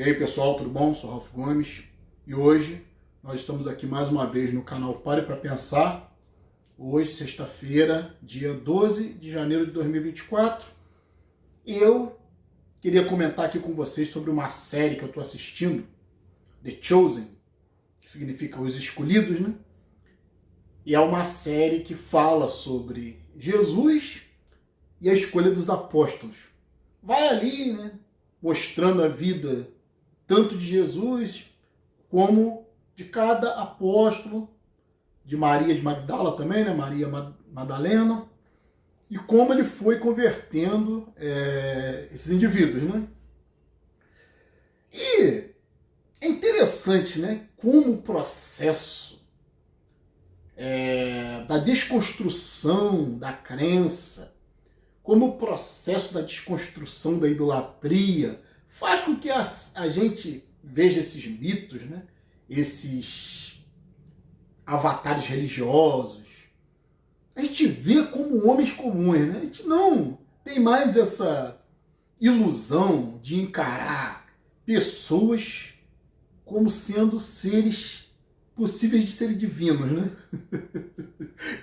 E aí pessoal, tudo bom? Sou Ralf Gomes e hoje nós estamos aqui mais uma vez no canal Pare para Pensar. Hoje, sexta-feira, dia 12 de janeiro de 2024. Eu queria comentar aqui com vocês sobre uma série que eu estou assistindo, The Chosen, que significa Os Escolhidos, né? E é uma série que fala sobre Jesus e a escolha dos apóstolos. Vai ali, né, mostrando a vida tanto de Jesus como de cada apóstolo, de Maria de Magdala também, né, Maria Madalena, e como ele foi convertendo esses indivíduos, né? E é interessante, né, como o processo da desconstrução da crença, como o processo da desconstrução da idolatria faz com que a gente veja esses mitos, né? Esses avatares religiosos. A gente vê como homens comuns, né? A gente não tem mais essa ilusão de encarar pessoas como sendo seres possíveis de serem divinos, né?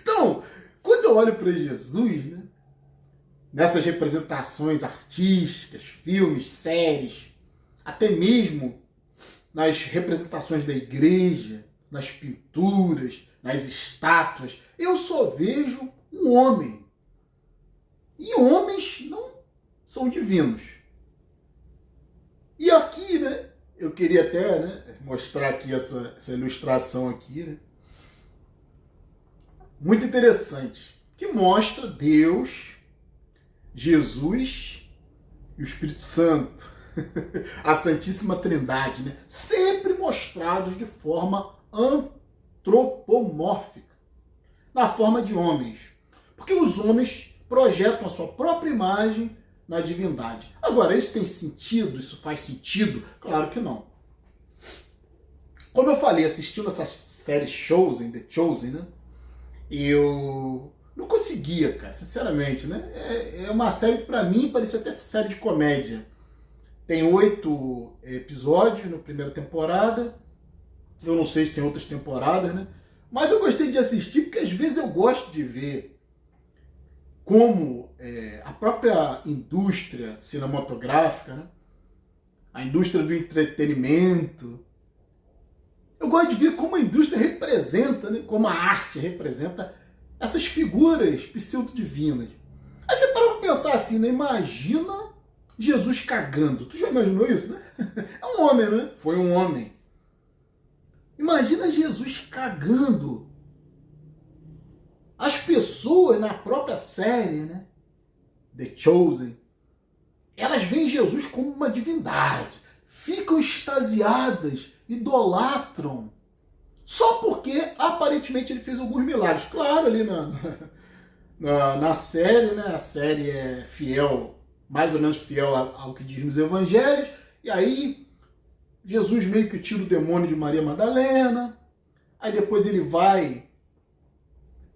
Então, quando eu olho para Jesus, né, nessas representações artísticas, filmes, séries, até mesmo nas representações da igreja, nas pinturas, nas estátuas, eu só vejo um homem. E homens não são divinos. E aqui, né, eu queria até, né, mostrar aqui essa ilustração aqui, né, muito interessante, que mostra Deus, Jesus e o Espírito Santo, a Santíssima Trindade, né? Sempre mostrados de forma antropomórfica, na forma de homens, porque os homens projetam a sua própria imagem na divindade. Agora, isso tem sentido? Isso faz sentido? Claro que não. Como eu falei, assistindo essa série Chosen, The Chosen, né? Eu não conseguia, cara, sinceramente, né? É uma série que pra mim parecia até série de comédia. Tem 8 episódios na primeira temporada. Eu não sei se tem outras temporadas, né? Mas eu gostei de assistir porque às vezes eu gosto de ver como a própria indústria cinematográfica, né? A indústria do entretenimento. Eu gosto de ver como a indústria representa, né? Como a arte representa essas figuras pseudo-divinas. Aí você para pra pensar assim, né? Imagina Jesus cagando. Tu já imaginou isso, né? É um homem, né? Foi um homem. Imagina Jesus cagando. As pessoas na própria série, né? The Chosen, elas veem Jesus como uma divindade. Ficam extasiadas, idolatram. Só porque, aparentemente, ele fez alguns milagres. Claro, ali na série, né? A série é fiel, mais ou menos fiel ao que diz nos evangelhos. E aí, Jesus meio que tira o demônio de Maria Madalena. Aí depois ele vai.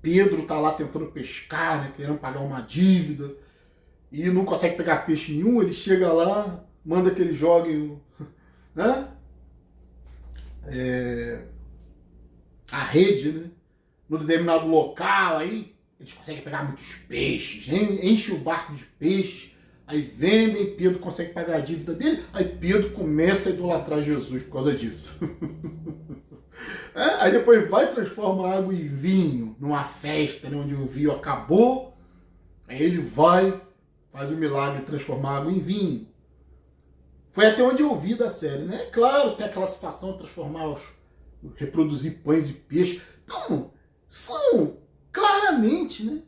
Pedro tá lá tentando pescar, né? Querendo pagar uma dívida. E não consegue pegar peixe nenhum. Ele chega lá, manda que ele jogue, né? A rede, né, no determinado local, aí eles conseguem pegar muitos peixes, enche o barco de peixes, aí vendem, Pedro consegue pagar a dívida dele, aí Pedro começa a idolatrar Jesus por causa disso. Aí depois vai transformar água em vinho, numa festa, né, onde o vinho acabou, aí ele vai, faz o milagre de transformar água em vinho. Foi até onde eu ouvi da série, né? Claro, tem aquela situação de transformar reproduzir pães e peixes. Então, são claramente, né,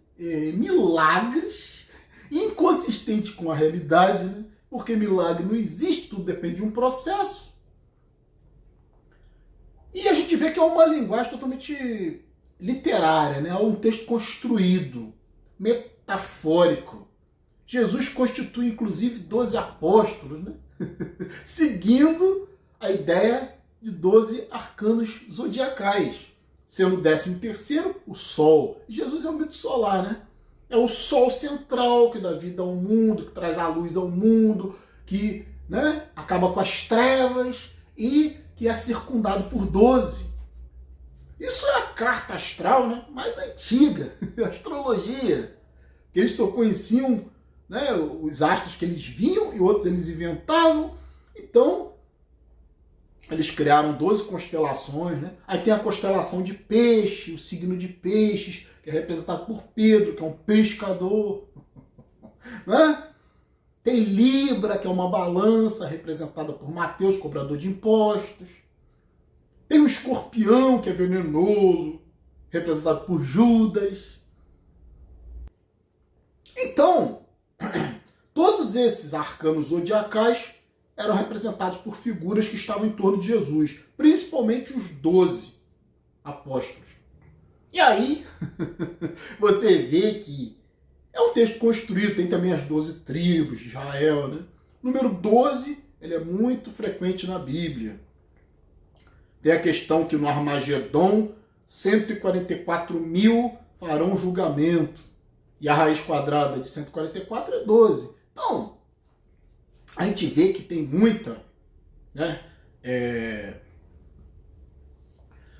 milagres inconsistentes com a realidade, né? Porque milagre não existe, tudo depende de um processo. E a gente vê que é uma linguagem totalmente literária, né? É um texto construído, metafórico. Jesus constitui, inclusive, 12 apóstolos, né? Seguindo a ideia de 12 arcanos zodiacais, sendo o 13º o Sol. Jesus é o mito solar, né? É o Sol central que dá vida ao mundo, que traz a luz ao mundo, que né, acaba com as trevas e que é circundado por 12. Isso é a carta astral, né, mais antiga, a astrologia. Eles só conheciam, né, os astros que eles viam e outros eles inventavam. Então, eles criaram 12 constelações, né? Aí tem a constelação de peixe, o signo de peixes, que é representado por Pedro, que é um pescador. Né? Tem Libra, que é uma balança, representada por Mateus, cobrador de impostos. Tem o Escorpião, que é venenoso, representado por Judas. Então, todos esses arcanos zodiacais eram representados por figuras que estavam em torno de Jesus, principalmente os 12 apóstolos. E aí, você vê que é um texto construído, tem também as 12 tribos de Israel, né? O número 12, ele é muito frequente na Bíblia. Tem a questão que no Armagedon, 144 mil farão julgamento. E a raiz quadrada de 144 é 12. Então, a gente vê que tem muita, né,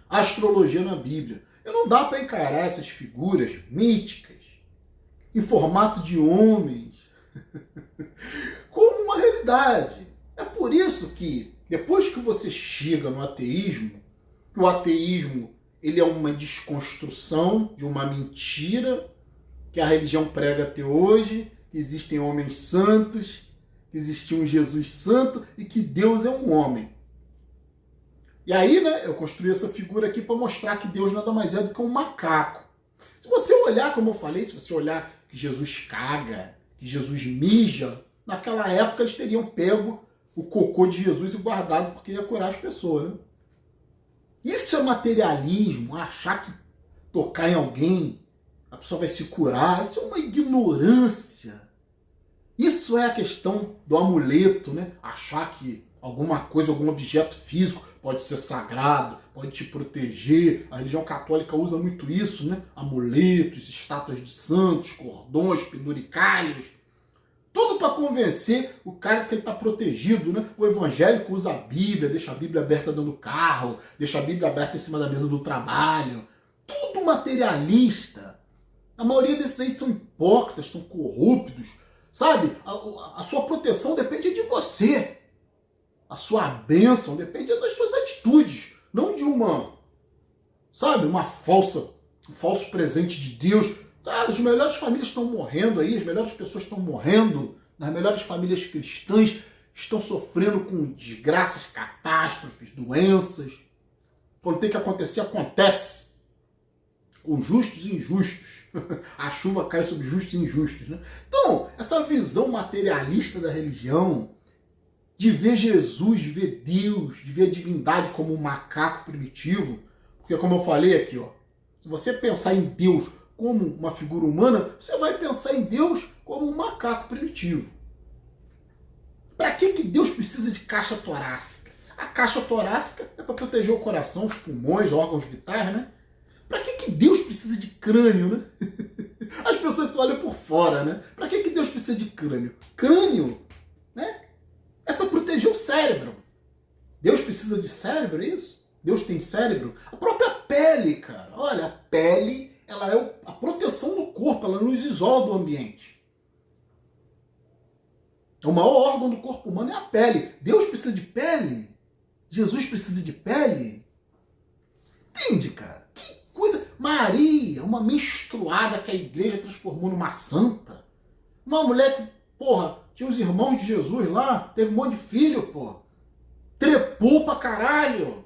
astrologia na Bíblia. E não dá para encarar essas figuras míticas, em formato de homens, como uma realidade. É por isso que, depois que você chega no ateísmo, que o ateísmo ele é uma desconstrução de uma mentira que a religião prega até hoje, que existem homens santos, que existia um Jesus santo e que Deus é um homem. E aí, né, eu construí essa figura aqui para mostrar que Deus nada mais é do que um macaco. Se você olhar, como eu falei, se você olhar que Jesus caga, que Jesus mija, naquela época eles teriam pego o cocô de Jesus e guardado porque ia curar as pessoas, né? Isso é materialismo, achar que tocar em alguém, a pessoa vai se curar, isso é uma ignorância. Isso é a questão do amuleto, né? Achar que alguma coisa, algum objeto físico pode ser sagrado, pode te proteger. A religião católica usa muito isso, né? Amuletos, estátuas de santos, cordões, penduricalhos. Tudo para convencer o cara de que ele está protegido, né? O evangélico usa a Bíblia, deixa a Bíblia aberta dentro do carro, deixa a Bíblia aberta em cima da mesa do trabalho. Tudo materialista. A maioria desses aí são hipócritas, são corruptos. Sabe? A sua proteção depende de você. A sua bênção depende das suas atitudes, não de uma, sabe, um falso presente de Deus. Sabe? As melhores famílias estão morrendo aí, as melhores pessoas estão morrendo, as melhores famílias cristãs estão sofrendo com desgraças, catástrofes, doenças. Quando tem que acontecer, acontece. Com justos e injustos. A chuva cai sobre justos e injustos, né? Então, essa visão materialista da religião, de ver Jesus, de ver Deus, de ver a divindade como um macaco primitivo, porque como eu falei aqui, ó, se você pensar em Deus como uma figura humana, você vai pensar em Deus como um macaco primitivo. Para que Deus precisa de caixa torácica? A caixa torácica é para proteger o coração, os pulmões, órgãos vitais, né? Para que Deus precisa de crânio, né? As pessoas olham por fora, né? Para que Deus precisa de crânio? Crânio, né? É para proteger o cérebro. Deus precisa de cérebro, é isso? Deus tem cérebro? A própria pele, cara. Olha, a pele, ela é a proteção do corpo, ela nos isola do ambiente. O maior órgão do corpo humano é a pele. Deus precisa de pele? Jesus precisa de pele? Entende, cara? Que coisa. Maria, uma menstruada que a igreja transformou numa santa. Uma mulher que, porra, tinha os irmãos de Jesus lá, teve um monte de filho, pô. Trepou pra caralho.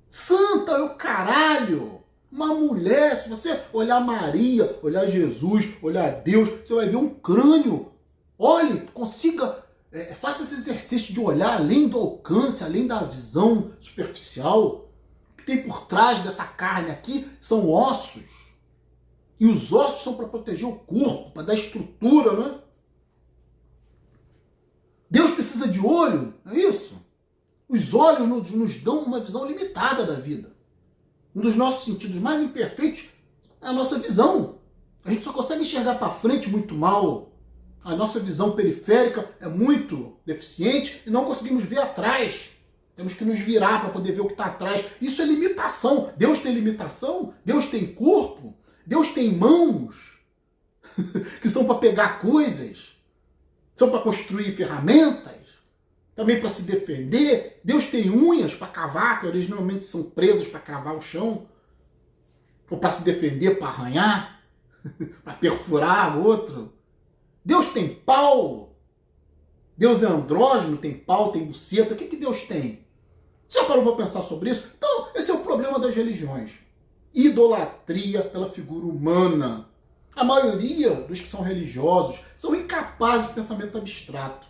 Santa é o caralho. Uma mulher, se você olhar Maria, olhar Jesus, olhar Deus, você vai ver um crânio. Olhe, consiga, faça esse exercício de olhar além do alcance, além da visão superficial. O que tem por trás dessa carne aqui são ossos. E os ossos são para proteger o corpo, para dar estrutura, né? Deus precisa de olho, é isso? Os olhos nos dão uma visão limitada da vida. Um dos nossos sentidos mais imperfeitos é a nossa visão. A gente só consegue enxergar para frente muito mal. A nossa visão periférica é muito deficiente e não conseguimos ver atrás. Temos que nos virar para poder ver o que está atrás. Isso é limitação. Deus tem limitação? Deus tem corpo? Deus tem mãos que são para pegar coisas? São para construir ferramentas? Também para se defender? Deus tem unhas para cavar, que originalmente são presas para cravar o chão? Ou para se defender, para arranhar? Para perfurar outro? Deus tem pau? Deus é andrógeno, tem pau, tem buceta. O que Deus tem? Você já parou para pensar sobre isso? Então, esse é o problema das religiões. Idolatria pela figura humana. A maioria dos que são religiosos são incapazes de pensamento abstrato.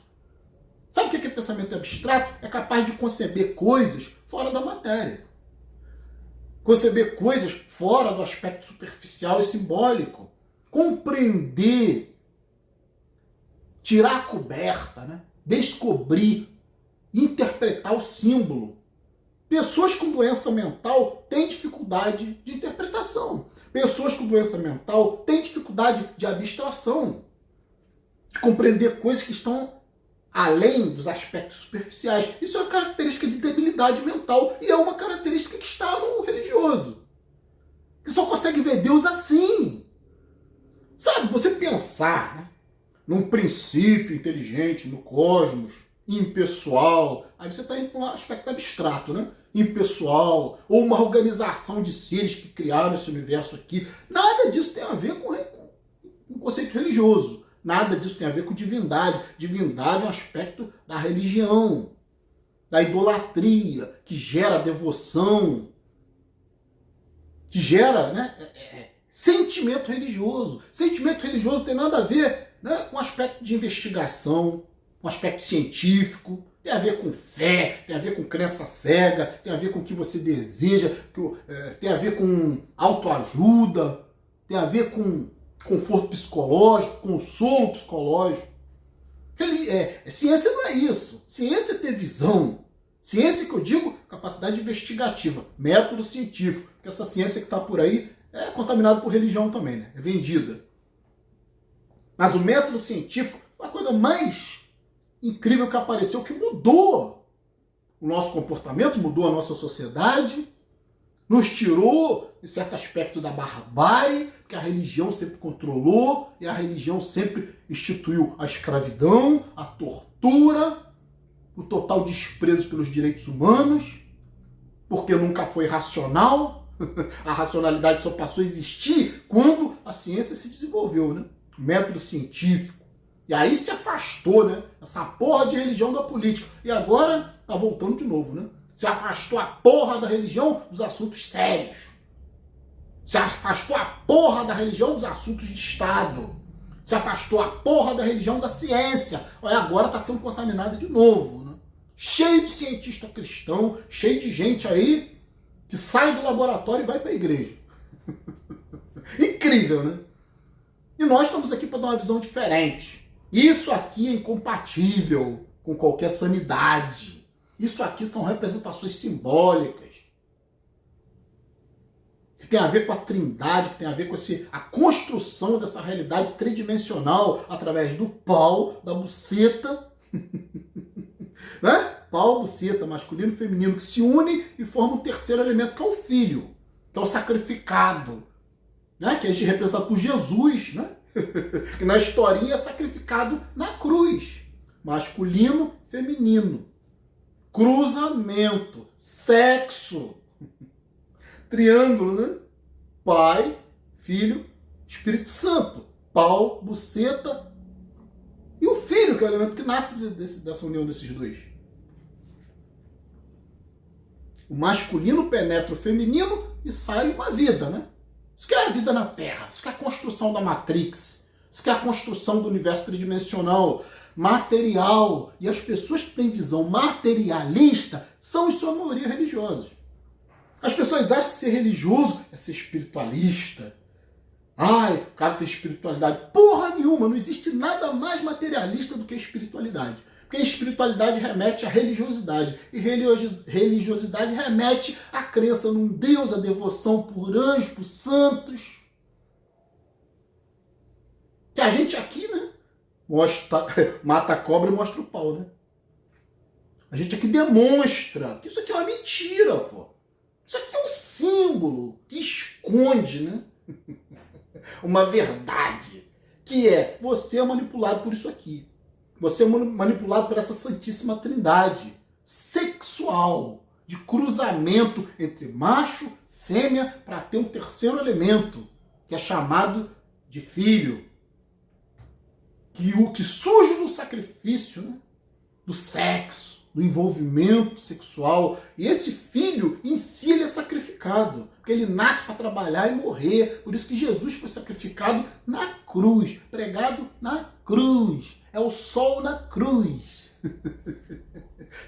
Sabe o que é pensamento abstrato? É capaz de conceber coisas fora da matéria. Conceber coisas fora do aspecto superficial e simbólico. Compreender, tirar a coberta, né? Descobrir, interpretar o símbolo. Pessoas com doença mental têm dificuldade de interpretação. Pessoas com doença mental têm dificuldade de abstração, de compreender coisas que estão além dos aspectos superficiais. Isso é uma característica de debilidade mental e é uma característica que está no religioso, que só consegue ver Deus assim. Sabe, você pensar, né, num princípio inteligente, no cosmos, impessoal, aí você está indo para um aspecto abstrato, né? Impessoal, ou uma organização de seres que criaram esse universo aqui. Nada disso tem a ver com um conceito religioso. Nada disso tem a ver com divindade. Divindade é um aspecto da religião, da idolatria, que gera devoção, que gera, né, sentimento religioso. Sentimento religioso tem nada a ver, né, com aspecto de investigação, com aspecto científico. Tem a ver com fé, tem a ver com crença cega, tem a ver com o que você deseja, tem a ver com autoajuda, tem a ver com conforto psicológico, consolo psicológico. Ciência não é isso. Ciência é ter visão. Ciência que eu digo, capacidade investigativa, método científico. Porque essa ciência que está por aí é contaminada por religião também, né? É vendida. Mas o método científico é a coisa mais incrível que apareceu, que mudou o nosso comportamento, mudou a nossa sociedade, nos tirou, em certo aspecto, da barbárie, que a religião sempre controlou, e a religião sempre instituiu a escravidão, a tortura, o total desprezo pelos direitos humanos, porque nunca foi racional. A racionalidade só passou a existir quando a ciência se desenvolveu, né? O método científico. E aí se afastou, né? Essa porra de religião da política. E agora tá voltando de novo, né? Se afastou a porra da religião dos assuntos sérios. Se afastou a porra da religião dos assuntos de Estado. Se afastou a porra da religião da ciência. Olha, agora tá sendo contaminada de novo, né? Cheio de cientista cristão, cheio de gente aí que sai do laboratório e vai para a igreja. Incrível, né? E nós estamos aqui para dar uma visão diferente. Isso aqui é incompatível com qualquer sanidade. Isso aqui são representações simbólicas. Que tem a ver com a trindade, que tem a ver com a construção dessa realidade tridimensional através do pau, da buceta, né? Pau, buceta, masculino e feminino, que se unem e formam um terceiro elemento, que é o filho, que é o sacrificado, né? Que é representado por Jesus, né? Que na historinha é sacrificado na cruz. Masculino, feminino. Cruzamento. Sexo. Triângulo, né? Pai, Filho, Espírito Santo. Pau, buceta e o filho, que é o elemento que nasce dessa união desses dois. O masculino penetra o feminino e sai uma vida, né? Isso que é a vida na Terra, isso que é a construção da Matrix, isso que é a construção do universo tridimensional, material. E as pessoas que têm visão materialista são, em sua maioria, religiosas. As pessoas acham que ser religioso é ser espiritualista. Ai, o cara tem espiritualidade. Porra nenhuma, não existe nada mais materialista do que a espiritualidade. Porque a espiritualidade remete à religiosidade. E religiosidade remete à crença num Deus, à devoção por anjos, por santos. Que a gente aqui, né, mata a cobra e mostra o pau, né? A gente aqui demonstra que isso aqui é uma mentira, pô. Isso aqui é um símbolo que esconde, né? Uma verdade, que é você é manipulado por isso aqui. Você é manipulado por essa santíssima trindade sexual, de cruzamento entre macho, fêmea, para ter um terceiro elemento, que é chamado de filho. Que surge do sacrifício, né? Do sexo, do envolvimento sexual. E esse filho em si ele é sacrificado, porque ele nasce para trabalhar e morrer. Por isso que Jesus foi sacrificado na cruz, pregado na cruz. É o sol na cruz.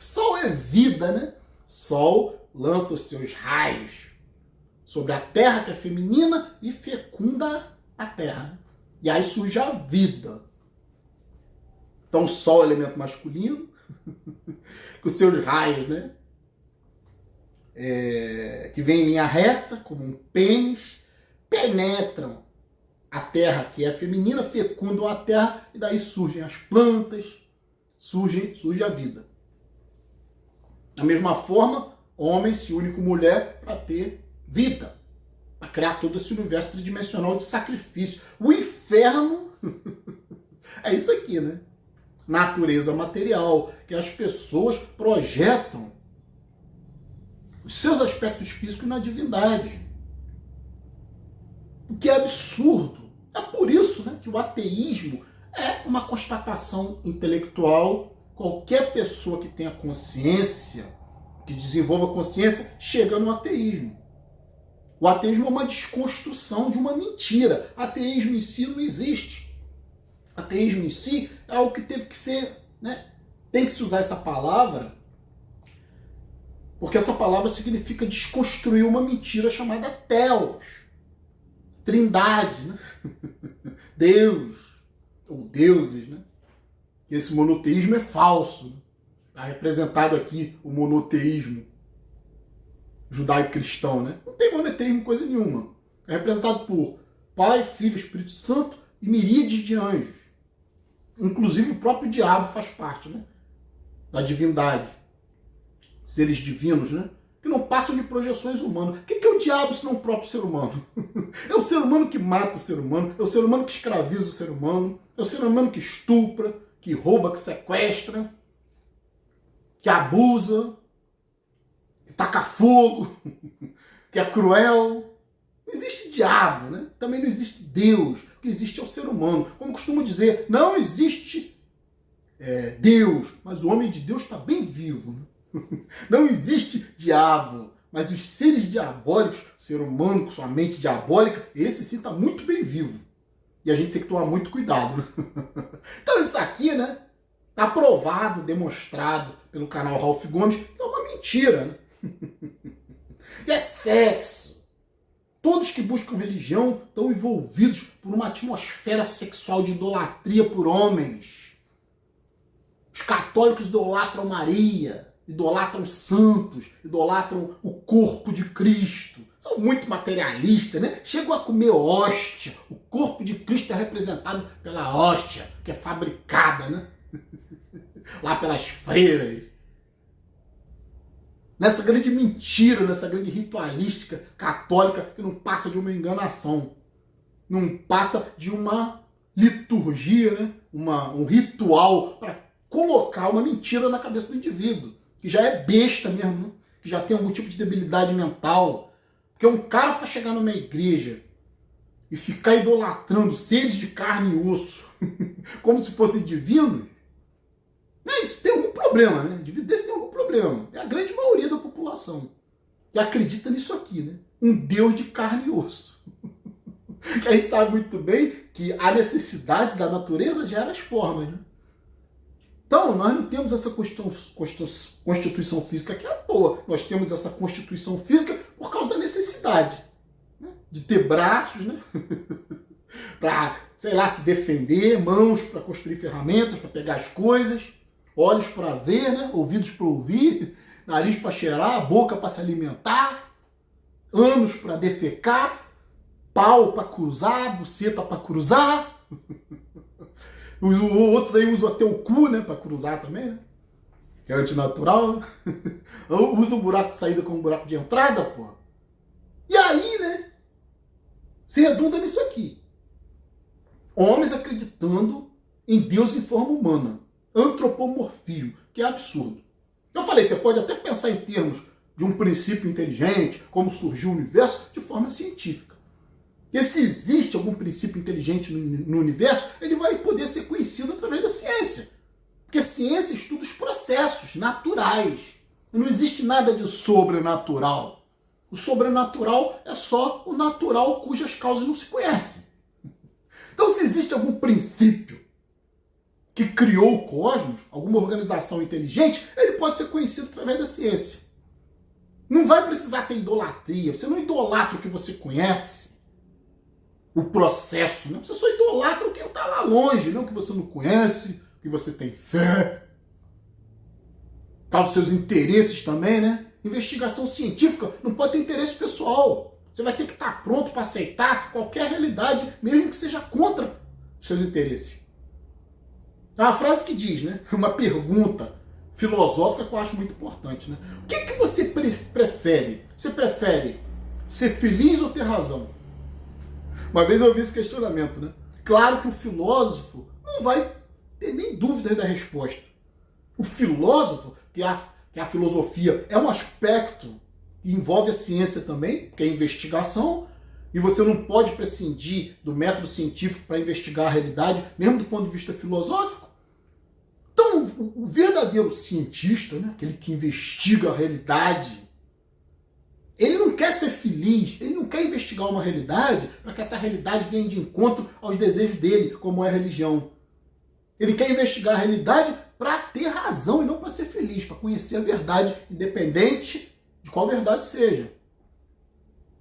Sol é vida, né? Sol lança os seus raios sobre a terra que é feminina e fecunda a terra. E aí surge a vida. Então o sol é o elemento masculino, com seus raios, né? Que vem em linha reta, como um pênis, penetram a terra que é feminina, fecundam a terra, e daí surgem as plantas, surge a vida. Da mesma forma, homem se une com mulher para ter vida, para criar todo esse universo tridimensional de sacrifício. O inferno é isso aqui, né? Natureza material, que as pessoas projetam os seus aspectos físicos na divindade. O que é absurdo. É por isso, né, que o ateísmo é uma constatação intelectual. Qualquer pessoa que tenha consciência, que desenvolva consciência, chega no ateísmo. O ateísmo é uma desconstrução de uma mentira. Ateísmo em si não existe. Ateísmo em si é algo que teve que ser, né? Tem que se usar essa palavra, porque essa palavra significa desconstruir uma mentira chamada Theos, trindade, né? Deus, ou deuses, né? Esse monoteísmo é falso. Está representado aqui o monoteísmo judaico-cristão, né? Não tem monoteísmo coisa nenhuma. É representado por Pai, Filho, Espírito Santo e miríades de anjos. Inclusive o próprio diabo faz parte, né? Da divindade. Seres divinos, né? Que não passam de projeções humanas. O que é o diabo se não o próprio ser humano? É o ser humano que mata o ser humano, é o ser humano que escraviza o ser humano, é o ser humano que estupra, que rouba, que sequestra, que abusa, que taca fogo, que é cruel. Não existe diabo, né? Também não existe Deus. O que existe é o ser humano. Como costumo dizer, não existe Deus, mas o homem de Deus está bem vivo. Né? Não existe diabo, mas os seres diabólicos, o ser humano com sua mente diabólica, esse sim está muito bem vivo. E a gente tem que tomar muito cuidado. Né? Então isso aqui, né, está provado, demonstrado pelo canal Ralph Gomes, que é uma mentira. Né? E é sexo. Todos que buscam religião estão envolvidos por uma atmosfera sexual de idolatria por homens. Os católicos idolatram Maria, idolatram santos, idolatram o corpo de Cristo. São muito materialistas, né? Chegam a comer hóstia. O corpo de Cristo é representado pela hóstia, que é fabricada, né? Lá pelas freiras. Nessa grande mentira, nessa grande ritualística católica que não passa de uma enganação. Não passa de uma liturgia, né? Um ritual para colocar uma mentira na cabeça do indivíduo. Que já é besta mesmo, né? Que já tem algum tipo de debilidade mental. Porque um cara para chegar numa igreja e ficar idolatrando seres de carne e osso como se fossem divinos, isso tem algum problema, né? Indivíduo desse tem algum problema. É a grande maioria da população que acredita nisso aqui, né? Um Deus de carne e osso. Que a gente sabe muito bem que a necessidade da natureza gera as formas, né? Então, nós não temos essa constituição física aqui à toa. Nós temos essa constituição física por causa da necessidade, né? De ter braços, né? Para, sei lá, se defender, mãos para construir ferramentas, para pegar as coisas, olhos para ver, né? Ouvidos para ouvir, nariz para cheirar, boca para se alimentar, ânus para defecar, pau para cruzar, buceta para cruzar. Outros aí usam até o cu, né, para cruzar também, né? Que é antinatural. Usa o buraco de saída como buraco de entrada, pô. E aí, né, se redunda nisso aqui. Homens acreditando em Deus em forma humana. Antropomorfismo, que é absurdo. Eu falei, você pode até pensar em termos de um princípio inteligente, como surgiu o universo, de forma científica. E se existe algum princípio inteligente no universo, ele vai poder ser conhecido através da ciência. Porque ciência estuda os processos naturais. Não existe nada de sobrenatural. O sobrenatural é só o natural cujas causas não se conhecem. Então, se existe algum princípio que criou o cosmos, alguma organização inteligente, ele pode ser conhecido através da ciência. Não vai precisar ter idolatria. Você não idolatra o que você conhece, o processo. Né? Você só idolatra o que está lá longe, não o que você não conhece, o que você tem fé. Tá, os seus interesses também, né? Investigação científica não pode ter interesse pessoal. Você vai ter que estar pronto para aceitar qualquer realidade, mesmo que seja contra os seus interesses. É uma frase que diz, né? Uma pergunta filosófica que eu acho muito importante, né? O que você prefere? Você prefere ser feliz ou ter razão? Uma vez eu ouvi esse questionamento, né? Claro que o filósofo não vai ter nem dúvida da resposta. O filósofo, que a filosofia é um aspecto que envolve a ciência também, que é a investigação, e você não pode prescindir do método científico para investigar a realidade, mesmo do ponto de vista filosófico. Então, o verdadeiro cientista, né, aquele que investiga a realidade, ele não quer ser feliz, ele não quer investigar uma realidade para que essa realidade venha de encontro aos desejos dele, como é a religião. Ele quer investigar a realidade para ter razão e não para ser feliz, para conhecer a verdade, independente de qual verdade seja.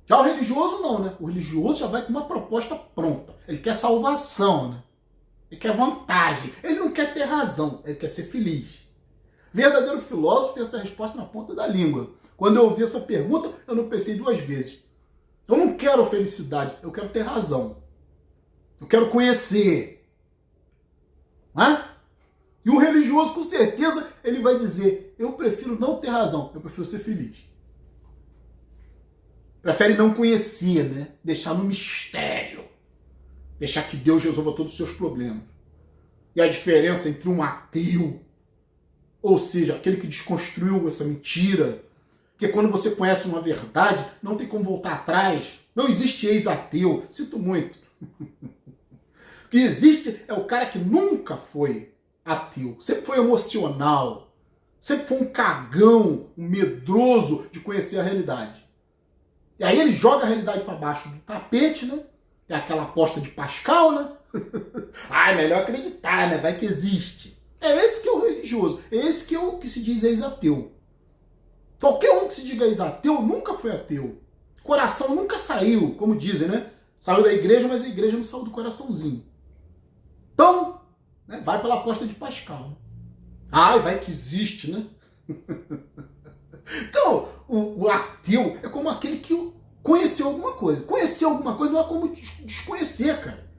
Já o religioso não, né? O religioso já vai com uma proposta pronta. Ele quer salvação, né? Ele quer vantagem. Ele não quer ter razão, ele quer ser feliz. Verdadeiro filósofo tem essa resposta na ponta da língua. Quando eu ouvi essa pergunta, eu não pensei duas vezes. Eu não quero felicidade, eu quero ter razão. Eu quero conhecer. Né? E o religioso, com certeza, ele vai dizer, eu prefiro não ter razão, eu prefiro ser feliz. Prefere não conhecer, né? Deixar no mistério. Deixar que Deus resolva todos os seus problemas. E a diferença entre um ateu, ou seja, aquele que desconstruiu essa mentira, que quando você conhece uma verdade, não tem como voltar atrás. Não existe ex-ateu. Sinto muito. O que existe é o cara que nunca foi ateu. Sempre foi emocional. Sempre foi um cagão, um medroso de conhecer a realidade. E aí ele joga a realidade para baixo do tapete, né? É aquela aposta de Pascal, né? Ah, é melhor acreditar, né? Vai que existe. É esse que é o religioso. É esse que é o que se diz ex-ateu. Qualquer um que se diga ex-ateu nunca foi ateu. Coração nunca saiu, como dizem, né? Saiu da igreja, mas a igreja não saiu do coraçãozinho. Então, né, vai pela aposta de Pascal. Ai, vai que existe, né? Então, o ateu é como aquele que conheceu alguma coisa. Conhecer alguma coisa não é como desconhecer, cara.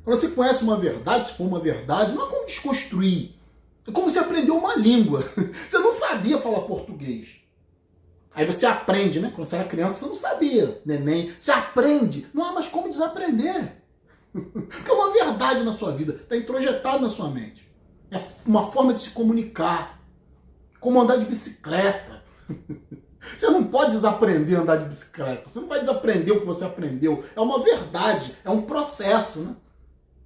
Quando você conhece uma verdade, se for uma verdade, não é como desconstruir. É como você aprendeu uma língua. Você não sabia falar português. Aí você aprende, né? Quando você era criança, você não sabia, neném. Você aprende. Não há mais como desaprender. Porque é uma verdade na sua vida. Está introjetado na sua mente. É uma forma de se comunicar. Como andar de bicicleta. Você não pode desaprender a andar de bicicleta. Você não vai desaprender o que você aprendeu. É uma verdade. É um processo, né?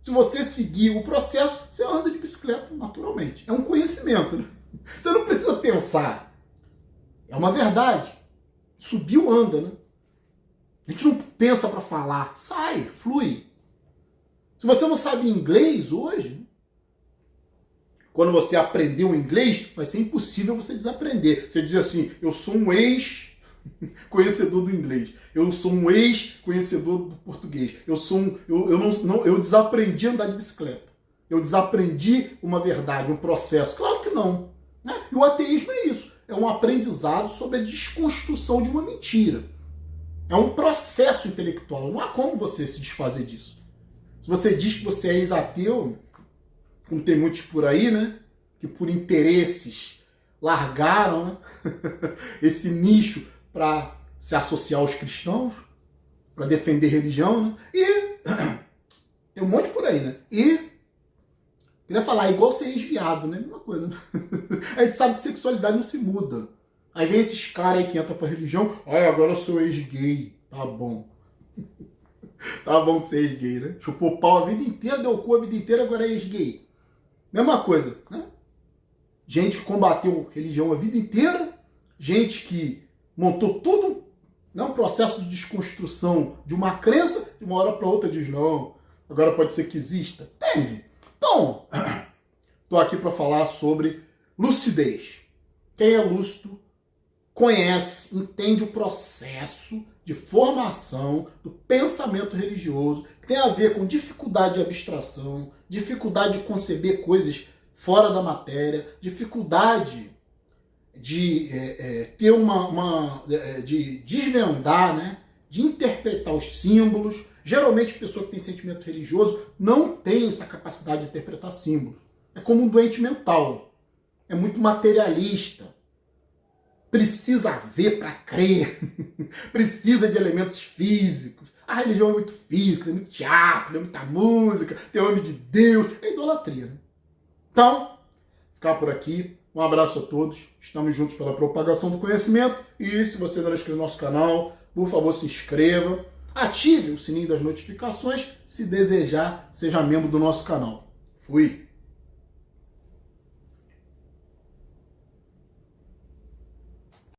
Se você seguir o processo, você anda de bicicleta naturalmente. É um conhecimento, né? Você não precisa pensar. É uma verdade. Subiu, anda, né? A gente não pensa para falar. Sai, flui. Se você não sabe inglês hoje, quando você aprendeu inglês, vai ser impossível você desaprender. Você diz assim, eu sou um ex-conhecedor do inglês. Eu sou um ex-conhecedor do português. Eu desaprendi a andar de bicicleta. Eu desaprendi uma verdade, um processo. Claro que não. Né? E o ateísmo é isso. É um aprendizado sobre a desconstrução de uma mentira. É um processo intelectual. Não há como você se desfazer disso. Se você diz que você é ex-ateu, como tem muitos por aí, né? Que por interesses largaram, né? Esse nicho para se associar aos cristãos, para defender religião, né? E tem um monte por aí, né? E queria falar, igual ser ex-viado, né? Mesma coisa, né? A gente sabe que sexualidade não se muda. Aí vem esses caras aí que entram pra religião, agora eu sou ex-gay. Tá bom. Tá bom que você é ex-gay, né? Chupou pau a vida inteira, deu cu a vida inteira, agora é ex-gay. Mesma coisa, né? Gente que combateu religião a vida inteira, gente que montou todo um processo de desconstrução de uma crença, de uma hora para outra diz, não, agora pode ser que exista. Entende? Então, tô aqui para falar sobre lucidez. Quem é lúcido conhece, entende o processo de formação do pensamento religioso, que tem a ver com dificuldade de abstração, dificuldade de conceber coisas fora da matéria, dificuldade de ter de desvendar, né, de interpretar os símbolos. Geralmente, a pessoa que tem sentimento religioso não tem essa capacidade de interpretar símbolos. É como um doente mental. É muito materialista. Precisa ver para crer. Precisa de elementos físicos. A religião é muito física, é muito teatro, é muita música, tem o nome de Deus. É idolatria, né? Então, ficar por aqui. Um abraço a todos. Estamos juntos pela propagação do conhecimento. E se você não é inscrito no nosso canal, por favor, se inscreva. Ative o sininho das notificações. Se desejar, seja membro do nosso canal. Fui!